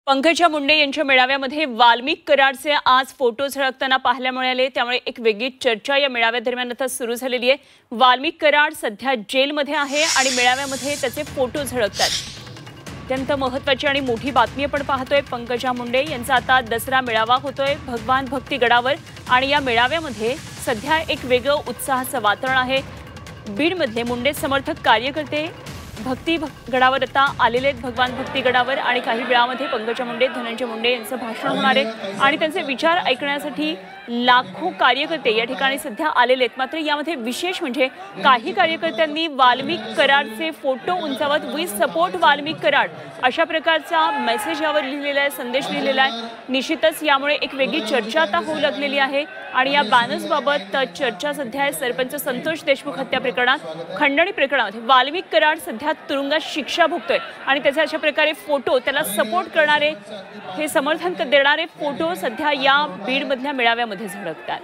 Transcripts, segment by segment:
पंकजा मुंडे यांच्या मेळाव्यामध्ये वाल्मिक कराडचे आज फोटो झळकताना पाहायला मिळाले। त्यामुळे एक वेगळी चर्चा या मेळाव्यादरम्यान आता सुरू झालेली आहे। वाल्मिक कराड सध्या जेलमध्ये आहे आणि मेळाव्यामध्ये त्याचे फोटो झळकतात। अत्यंत महत्त्वाची आणि मोठी बातमी आपण पाहतोय। पंकजा मुंडे यांचा आता दसरा मेळावा होतोय भगवान भक्ती गडावर आणि या मेळाव्यामध्ये सध्या एक वेगळं उत्साहाचं वातावरण आहे। बीडमधले मुंडे समर्थक कार्यकर्ते भक्ती गडावर आता आलेले आहेत। भगवान भक्ती गडावर आणि काही वेळामध्ये पंकजा मुंडे धनंजय मुंडे यांचं भाषण होणार आहे आणि त्यांचे विचार ऐकण्यासाठी लाखो कार्यकर्ते या ठिकाणी सध्या आलेले आहेत। मात्र यामध्ये विशेष म्हणजे काही कार्यकर्त्यांनी वाल्मिक कराडचे फोटो उंचावत वी सपोर्ट वाल्मिक कराड अशा प्रकारचा मेसेज यावर लिहिलेला आहे, संदेश लिहिलेला आहे। निश्चितच यामुळे एक वेगळी चर्चा आता होऊ लागलेली आहे आणि या बॅनर्सबाबत चर्चा सध्या आहे। सरपंच संतोष देशमुख हत्या प्रकरणात खंडणी प्रकरणात वाल्मिक कराड सध्या तुरुंगात शिक्षा भोगतोय आणि त्याचे अशा प्रकारे फोटो त्याला सपोर्ट करणारे हे समर्थन देणारे फोटो सध्या या बीडमधल्या मेळाव्यामध्ये झळकतात।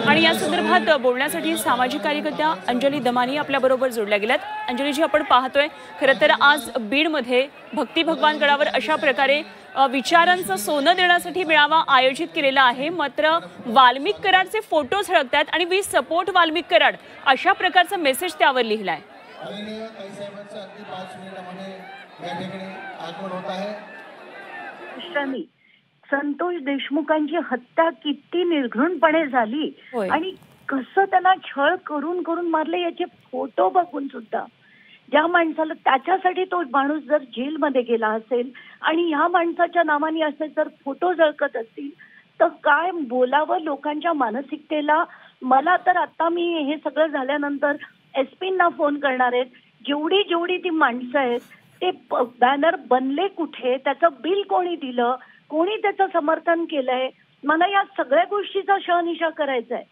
आणि या संदर्भात बोलण्यासाठी सामाजिक कार्यकर्त्या अंजली दमानी आपल्या बरोबर जोडल्या गेल्यात। अंजलीजी, आपण पाहतोय खरं तर आज बीडमध्ये भक्ती भगवान गडावर अशा प्रकारे विचारांचं सोनं देण्यासाठी मेळावा आयोजित केलेला आहे। मात्र वाल्मिक कराडचे फोटो झळकतात आणि वी सपोर्ट वाल्मिक कराड अशा प्रकारचा मेसेज त्यावर लिहिलाय। संतोष देशमुखांची हत्या किती निर्घृणपणे झाली आणि कसं त्यांना छळ करून करून मारले याचे फोटो बघून सुद्धा ज्या माणसाला त्याच्यासाठी तो माणूस जर जेलमध्ये गेला असेल आणि ह्या माणसाच्या नावाने असे जर फोटो झळकत असतील तर काय बोलावं लोकांच्या मानसिकतेला। मला तर आता मी हे सगळं झाल्यानंतर SP-ना फोन करणार आहेत। जेवढी जेवढी ती माणसं आहेत ते बॅनर बनले कुठे, त्याचं बिल कोणी दिलं, कोणी त्याचं समर्थन केलंय, मला या सगळ्या गोष्टीचा शहानिशा करायचा आहे।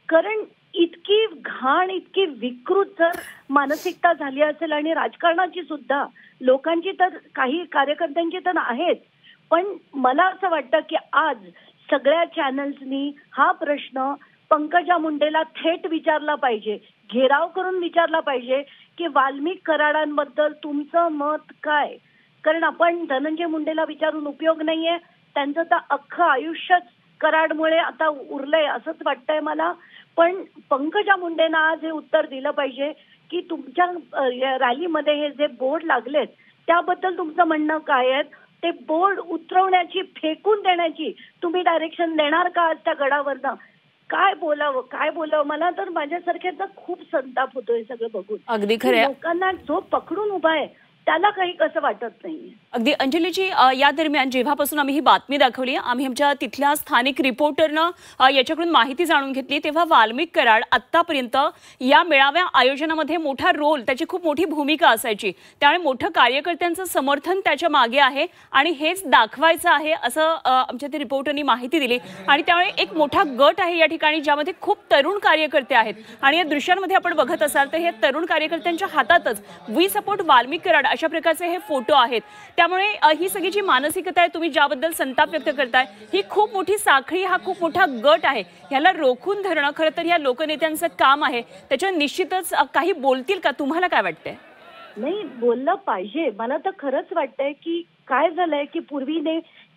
कारण इतकी घाण इतकी विकृत जर मानसिकता झाली असेल आणि राजकारणाची सुद्धा लोकांची तर काही कार्यकर्त्यांची तर आहेच, पण मला असं वाटतं की आज सगळ्या चॅनल्सनी हा प्रश्न पंकजा मुंडेला थेट विचारला पाहिजे, घेराव करून विचारला पाहिजे की वाल्मिक कराडांबद्दल तुमचं मत काय। कारण आपण धनंजय मुंडेला विचारून उपयोग नाहीये, त्यांचं तर अख्खं आयुष्यच कराडमुळे आता उरलंय असंच वाटतंय मला। पण पंकजा मुंडेंना आज हे उत्तर दिलं पाहिजे की तुमच्या रॅलीमध्ये हे जे बोर्ड लागलेत त्याबद्दल तुमचं म्हणणं काय आहे। ते बोर्ड उतरवण्याची फेकून देण्याची तुम्ही डायरेक्शन देणार का आज त्या गडावरनं? काय बोलावं मला तर माझ्यासारख्याचा खूप संताप होतोय सगळं बघून। अगदी खरं, लोकांना जो पकडून उभा आहे त्याला काही कसं वाटत नाही। अगदी अंजलीजी, या दरम्यान जेव्हापासून आम्ही ही बातमी दाखवली, आम्ही आमच्या तिथल्या स्थानिक रिपोर्टरनं याच्याकडून माहिती जाणून घेतली, तेव्हा वाल्मिक कराड आतापर्यंत या मेळाव्या आयोजनामध्ये मोठा रोल, त्याची खूप मोठी भूमिका असायची। त्यामुळे मोठं कार्यकर्त्यांचं समर्थन त्याच्या मागे आहे आणि हेच दाखवायचं आहे असं आमच्या ते रिपोर्टरनी माहिती दिली। आणि त्यामुळे एक मोठा गट आहे या ठिकाणी ज्यामध्ये खूप तरुण कार्यकर्ते आहेत आणि या दृश्यांमध्ये आपण बघत असाल तर हे तरुण कार्यकर्त्यांच्या हातातच वी सपोर्ट वाल्मिक कराड अशा प्रकारचे हे फोटो आहेत। त्यामुळे ही सगळी जी मानसिकता आहे, तुम्ही ज्याबद्दल संताप व्यक्त करताय, ही खूप मोठी साखळी, हा खूप मोठा गट आहे। ह्याला रोखून धरणं खरं तर या लोकनेत्यांचं काम आहे। त्याच्यावर निश्चितच काही बोलतील का, तुम्हाला काय वाटतंय? नाही, बोललं पाहिजे। मला तर खरंच वाटतंय की काय झालंय की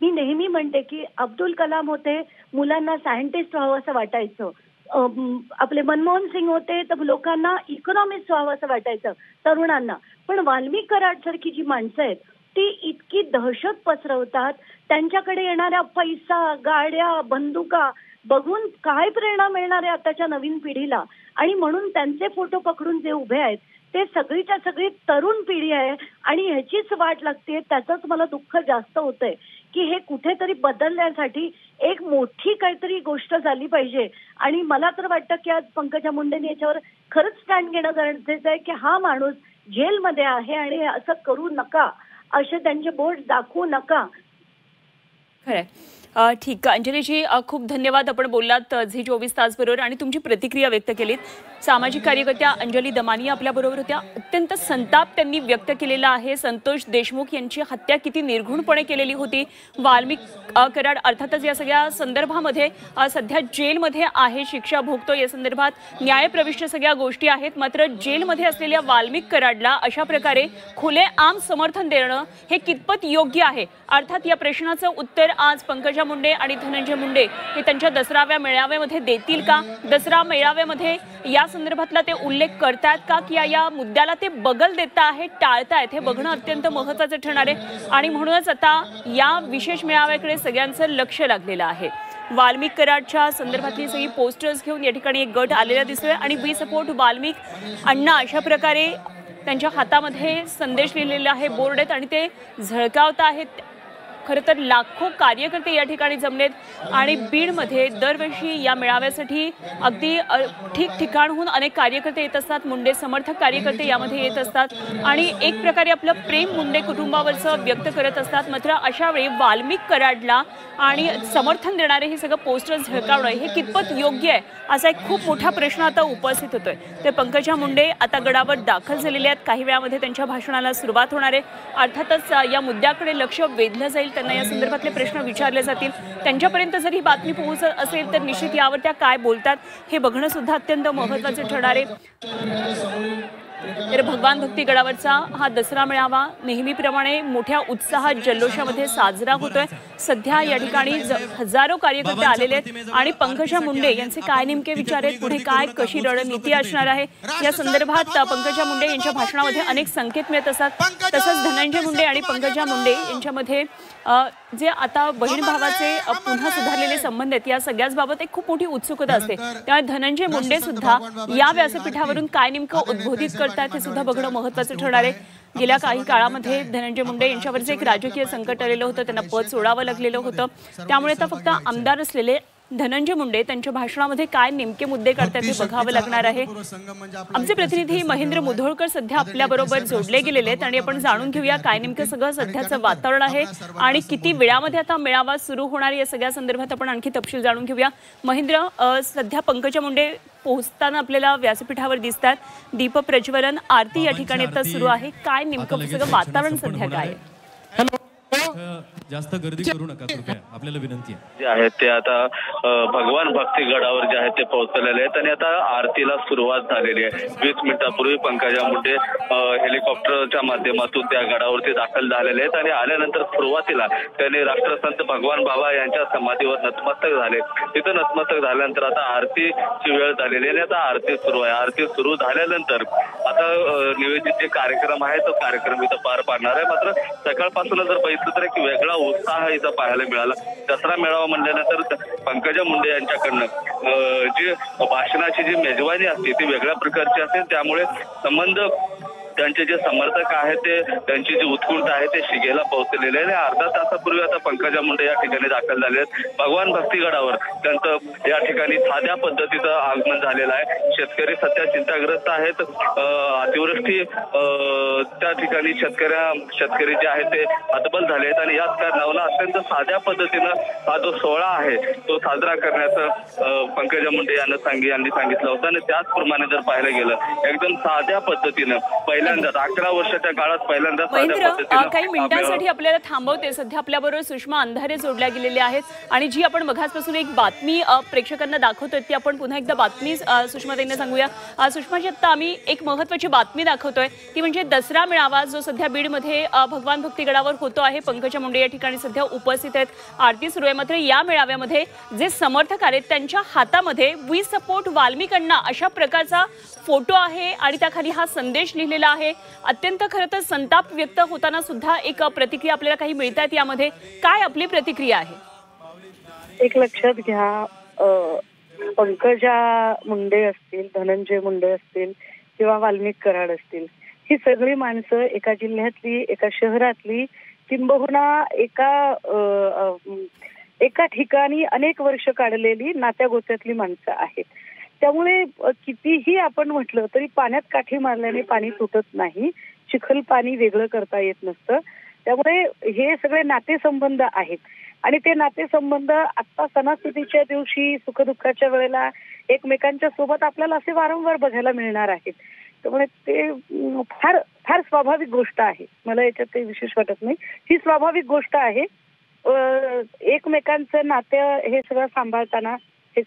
मी नेहमी म्हणते की अब्दुल कलाम होते, मुलांना सायंटिस्ट व्हावं असं वाटायचं। आपले मनमोहन सिंग होते तर लोकांना इकॉनॉमिस्ट व्हावं असं वाटायचं तरुणांना। पण वाल्मिक कराड सारखी जी माणसं आहेत ती इतकी दहशत पसरवतात, त्यांच्याकडे येणाऱ्या पैसा, गाड्या, बंदुका बघून काय प्रेरणा मिळणार आहे आताच्या नवीन पिढीला। आणि म्हणून त्यांचे फोटो पकडून जे उभे आहेत ते सगळीच्या सगळी तरुण पिढी आहे आणि ह्याचीच वाट लागते। त्याचंच मला दुःख जास्त होतंय की हे कुठेतरी बदलण्यासाठी एक मोठी काहीतरी गोष्ट झाली पाहिजे। आणि मला तर वाटतं की आज पंकजा मुंडेंनी याच्यावर खरंच स्टँड घेणं गरजेचं आहे की हा माणूस जेलमध्ये आहे आणि असं करू नका, असे त्यांचे बोर्ड दाखवू नका। खरंय। ठीक आहे अंजलीजी, खूप धन्यवाद. आपण बोललात झी 24 तास बरोबर आणि तुमची प्रतिक्रिया व्यक्त केलीत. सामाजिक कार्यकर्त्या अंजली दमानी आपल्या बरोबर होत्या. अत्यंत संताप त्यांनी व्यक्त केलेला आहे. संतोष देशमुख यांची हत्या किती निर्घृणपणे केलेली होती. वाल्मिक कराड अर्थातच या सगळ्या संदर्भामध्ये सध्या जेलमध्ये आहे, शिक्षा भोगतो. या संदर्भात न्यायप्रविष्ट सगळ्या गोष्टी आहेत. मात्र जेलमध्ये असलेल्या वाल्मिक कराडला अशा प्रकारे खुलेआम समर्थन देणं हे कितपत योग्य आहे? अर्थात या प्रश्नाचं उत्तर आज पंकजा मुंडे आणि धनंजय मुंडे हे त्यांच्या दसराव्या मेळाव्यामध्ये देतील का? दसरा मेळाव्यामध्ये या संदर्भातला ते उल्लेख करतात का की या मुद्द्याला ते बगल देत आहेत, टाळतायत? हे बघणं अत्यंत महत्त्वाचं ठरणार आहे आणि म्हणूनच आता या विशेष मेळाव्याकडे सगळ्यांचं लक्ष लागलेलं आहे. वाल्मिक कराडच्या संदर्भातली सगळी पोस्टर्स घेऊन या ठिकाणी एक गट आलेला दिसतोय आणि वी सपोर्ट वाल्मिक अण्णा अशा प्रकारे त्यांच्या हातामध्ये संदेश लिहिलेला आहे, बोर्ड आहेत आणि ते झळकावत आहेत. खरं तर लाखो कार्यकर्ते या ठिकाणी जमलेत आणि बीडमध्ये दरवर्षी या मेळाव्यासाठी अगदी ठिकठिकाणहून अनेक कार्यकर्ते येत असतात. मुंडे समर्थक कार्यकर्ते यामध्ये येत असतात आणि एक प्रकारे आपलं प्रेम मुंडे कुटुंबावरचं व्यक्त करत असतात. मात्र अशा वेळी वाल्मिक कराडला आणि समर्थन देणारे हे सगळं पोस्टर झळकावणं हे कितपत योग्य आहे असा एक खूप मोठा प्रश्न आता उपस्थित होतोय. ते पंकजा मुंडे आता गडावर दाखल झालेले आहेत. काही वेळामध्ये त्यांच्या भाषणाला सुरुवात होणार आहे. अर्थातच या मुद्द्याकडे लक्ष वेधलं जाईल, त्यांना या संदर्भातले प्रश्न विचारले जातील. त्यांच्यापर्यंत जर ही बातमी पोहोचत असेल तर निश्चित यावर त्या काय बोलतात हे बघणं सुद्धा अत्यंत महत्त्वाचं ठरणार आहे. तर भगवान भक्ती गडावरचा हा दसरा मेळावा नेहमीप्रमाणे मोठ्या उत्साहात जल्लोषामध्ये साजरा होतोय. सध्या या ठिकाणी हजारो कार्यकर्ते आलेले आहेत आणि पंकजा मुंडे यांचे काय नेमके विचार आहेत, पुढे काय कशी रणनीती असणार आहे या संदर्भात पंकजा मुंडे यांच्या भाषणामध्ये अनेक संकेत मिळत असतात. तसंच धनंजय मुंडे आणि पंकजा मुंडे यांच्यामध्ये जे आता बहीण भावाचे पुन्हा सुधारलेले संबंध आहेत या सगळ्याच बाबत एक खूप मोठी उत्सुकता असते. त्यामुळे धनंजय मुंडे सुद्धा या व्यासपीठावरून काय नेमकं उद्बोधित करतात हे सुद्धा बघणं महत्त्वाचं ठरणार आहे. गेल्या काही काळामध्ये धनंजय मुंडे यांच्यावरचं एक राजकीय संकट आलेलं होतं, त्यांना पद सोडावं लागलेलं होतं. त्यामुळे आता फक्त आमदार असलेले धनंजय मुंडे त्यांच्या भाषणामध्ये काय नेमके मुद्दे करतात हे बघावं लागणार आहे. आमचे प्रतिनिधी महेंद्र मुधोळकर सध्या आपल्या बरोबर जोडले गेलेले आहेत आणि आपण जाणून घेऊया काय नेमकं सगळं सध्याचं वातावरण आहे आणि किती वेळामध्ये आता मेळावा सुरू होणार या सगळ्या संदर्भात आपण आणखी तपशील जाणून घेऊया. महेंद्र, सध्या पंकजा मुंडे पोहोचताना आपल्याला व्यासपीठावर दिसतात. दीप प्रज्वलन आरती या ठिकाणी आता सुरू आहे. काय नेमकं सगळं वातावरण सध्या काय आहे? जास्त गर्दी करू नका कृपया, आपल्याला विनंती आहे. जे आहेत ते आता भगवान भक्ती गडावर जे आहेत ते पोहोचलेले आहेत आणि आता आरतीला सुरुवात झालेली आहे. 20 मिनिटापूर्वी पंकजा मुंडे हेलिकॉप्टरच्या माध्यमातून त्या गडावरती दाखल झालेले आहेत आणि आल्यानंतर सुरुवातीला त्यांनी राष्ट्रसंत भगवान बाबा यांच्या समाधीवर नतमस्तक झाले. तिथं नतमस्तक झाल्यानंतर आता आरतीची वेळ झालेली आहे आणि आता आरती सुरू आहे. आरती सुरू झाल्यानंतर आता नियोजित जे कार्यक्रम आहे तो कार्यक्रम इथं पार पाडणार आहे. मात्र सकाळपासूनच जर बघितलं तर एक वेगळा उत्साह इथं पाहायला मिळाला. दसरा मेळावा म्हणल्यानंतर पंकजा मुंडे यांच्याकडनं जी भाषणाची जी मेजवानी असते ती वेगळ्या प्रकारची असते. त्यामुळे संबंध त्यांचे जे समर्थक आहेत ते त्यांची जी उत्स्फूर्त आहे ते शिगेला पोहोचलेले आहे. अर्धा तासापूर्वी आता पंकजा मुंडे या ठिकाणी दाखल झाले आहेत. भगवान भक्ती गडावर त्यांचं या ठिकाणी साध्या पद्धतीचं आगमन झालेलं आहे. शेतकरी सध्या चिंताग्रस्त आहेत. अतिवृष्टी त्या ठिकाणी शेतकरी जे आहेत ते हतबल झाले आहेत आणि याच कारणावरून अत्यंत साध्या पद्धतीनं हा जो सोहळा आहे तो साजरा करण्याचं पंकजा मुंडे यांनी सांगितलं होतं आणि त्याचप्रमाणे जर पाहायला गेलं एकदम साध्या पद्धतीनं पहिल्यांदा 11 वर्षाच्या काळात पहिल्यांदा काही मिनिटांसाठी आपल्याला थांबवते. सध्या आपल्याबरोबर सुषमा अंधारे जोडल्या गेलेल्या आहेत आणि जी आपण मघासपासून एक बातमी प्रेक्षकांना दाखवतोय ती आपण पुन्हा एकदा बातमी सुषमाताईंना सांगूया. सुषमाजी, आता आम्ही एक महत्त्वाची बातमी दाखवतोय ती म्हणजे दसरा मेळावा जो सध्या बीडमध्ये भगवान भक्ती गडावर होतो आहे. पंकजा मुंडे या ठिकाणी सध्या उपस्थित आहेत. आरती सुरू आहे. मात्र या मेळाव्यामध्ये जे समर्थक आहेत त्यांच्या हातामध्ये वी सपोर्ट वाल्मिक अण्णा अशा प्रकारचा फोटो आहे आणि त्याखाली हा संदेश लिहिलेला आहे. अत्यंत खरं तर संताप व्यक्त होताना सुद्धा एक प्रतिक्रिया आपल्याला काही मिळतात. यामध्ये काय आपली प्रतिक्रिया आहे? एक लक्षात घ्या, पंकजा मुंडे असतील, धनंजय मुंडे असतील किंवा वाल्मिक कराड असतील, ही सगळी माणसं एका जिल्ह्यातली, एका शहरातली, किंबहुना एका ठिकाणी अनेक वर्ष काढलेली नात्या गोत्यातली माणसं आहेत. त्यामुळे कितीही आपण म्हटलं तरी पाण्यात काठी मारल्याने पाणी तुटत नाही. चिखल पाणी वेगळं करता येत नसतं. त्यामुळे हे सगळे नातेसंबंध आहेत आणि ते नातेसंबंध आता सणासुदीच्या दिवशी सुखदुःखाच्या वेळेला एकमेकांच्या सोबत आपल्याला असे वारंवार बघायला मिळणार आहेत. त्यामुळे ते फार फार स्वाभाविक गोष्ट आहे. मला याच्यात काही विशेष वाटत नाही. ही स्वाभाविक गोष्ट आहे. एकमेकांचं नातं हे सगळं सांभाळताना हे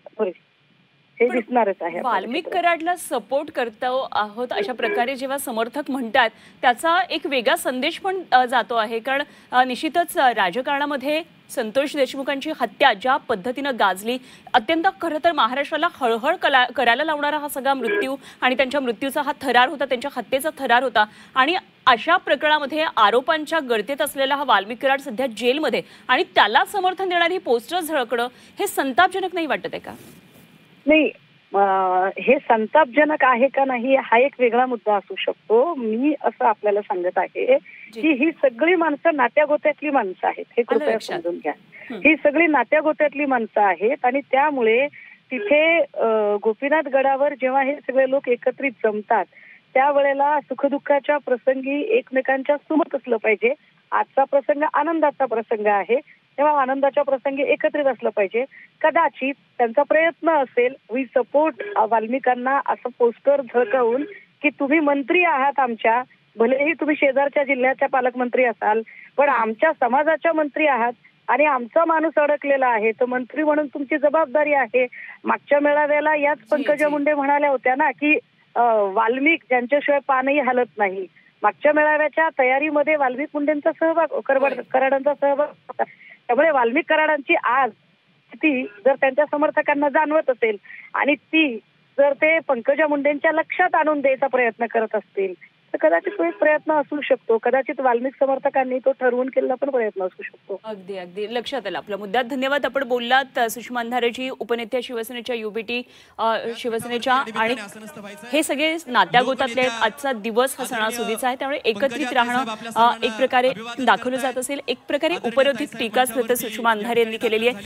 दिसणारच आहे. वाल्मिक कराडला सपोर्ट करतो आहोत अशा प्रकारे जेव्हा समर्थक म्हणतात त्याचा एक वेगळा संदेश पण जातो आहे. कारण निश्चितच राजकारणामध्ये संतोष देशमुखांची हत्या ज्या पद्धतीनं गाजली, अत्यंत खरं तर महाराष्ट्राला हळहळ करायला लावणारा हा सगळा मृत्यू आणि त्यांच्या मृत्यूचा हा थरार होता, त्यांच्या हत्येचा थरार होता. आणि अशा प्रकरणामध्ये आरोपांच्या गर्तेत असलेला हा वाल्मिक कराड सध्या जेलमध्ये आणि त्याला समर्थन देणारी पोस्टर झळकणं हे संतापजनक नाही वाटत आहे का? नाही, हे संतापजनक आहे का नाही हा एक वेगळा मुद्दा असू शकतो. मी असं आपल्याला सांगत आहे की ही सगळी माणसं नात्यागोत्यातली माणसं आहेत. हे कृपया समजून घ्या. ही सगळी नात्यागोत्यातली माणसं आहेत आणि त्यामुळे तिथे गोपीनाथ गडावर जेव्हा हे सगळे लोक एकत्रित जमतात त्यावेळेला सुखदुःखाच्या प्रसंगी एकमेकांच्या सोबत असलं पाहिजे. आजचा प्रसंग आनंदाचा प्रसंग आहे, तेव्हा आनंदाच्या प्रसंगी एकत्रित असलं पाहिजे. कदाचित त्यांचा प्रयत्न असेल वी सपोर्ट वाल्मिकांना असं पोस्टर झळकावून की तुम्ही मंत्री आहात आमच्या, भलेही तुम्ही शेजारच्या जिल्ह्याच्या पालकमंत्री असाल पण आमच्या समाजाच्या मंत्री आहात आणि आमचा माणूस अडकलेला आहे तर मंत्री म्हणून तुमची जबाबदारी आहे. मागच्या मेळाव्याला याच पंकजा मुंडे म्हणाल्या होत्या ना की वाल्मिक ज्यांच्याशिवाय पानही हलत नाही. मागच्या मेळाव्याच्या तयारीमध्ये वाल्मिक मुंडेंचा सहभाग, कराडांचा सहभाग होता. त्यामुळे वाल्मिक कराडांची आज ती जर त्यांच्या समर्थकांना जाणवत असेल आणि ती जर ते पंकजा मुंडेंच्या लक्षात आणून द्यायचा प्रयत्न करत असतील तर कदाचित तो एक प्रयत्न असू शकतो. कदाचित वाल्मिक समर्थकांनी तो ठरवून केलेला पण प्रयत्न असू शकतो. अगदी अगदी लक्षात आलं आपल्या मुद्द्यात. धन्यवाद. आपण बोललात सुषमा अंधारेजी, उपनेत्या शिवसेनेच्या युबीटी शिवसेनेच्या, आणि हे सगळे नात्यागोतातले आजचा दिवस हा सणासुदीचा आहे त्यामुळे एकत्रित राहणं एक प्रकारे दाखवलं जात असेल. एक प्रकारे उपरोधिक टीका सुषमा अंधारे यांनी केलेली आहे.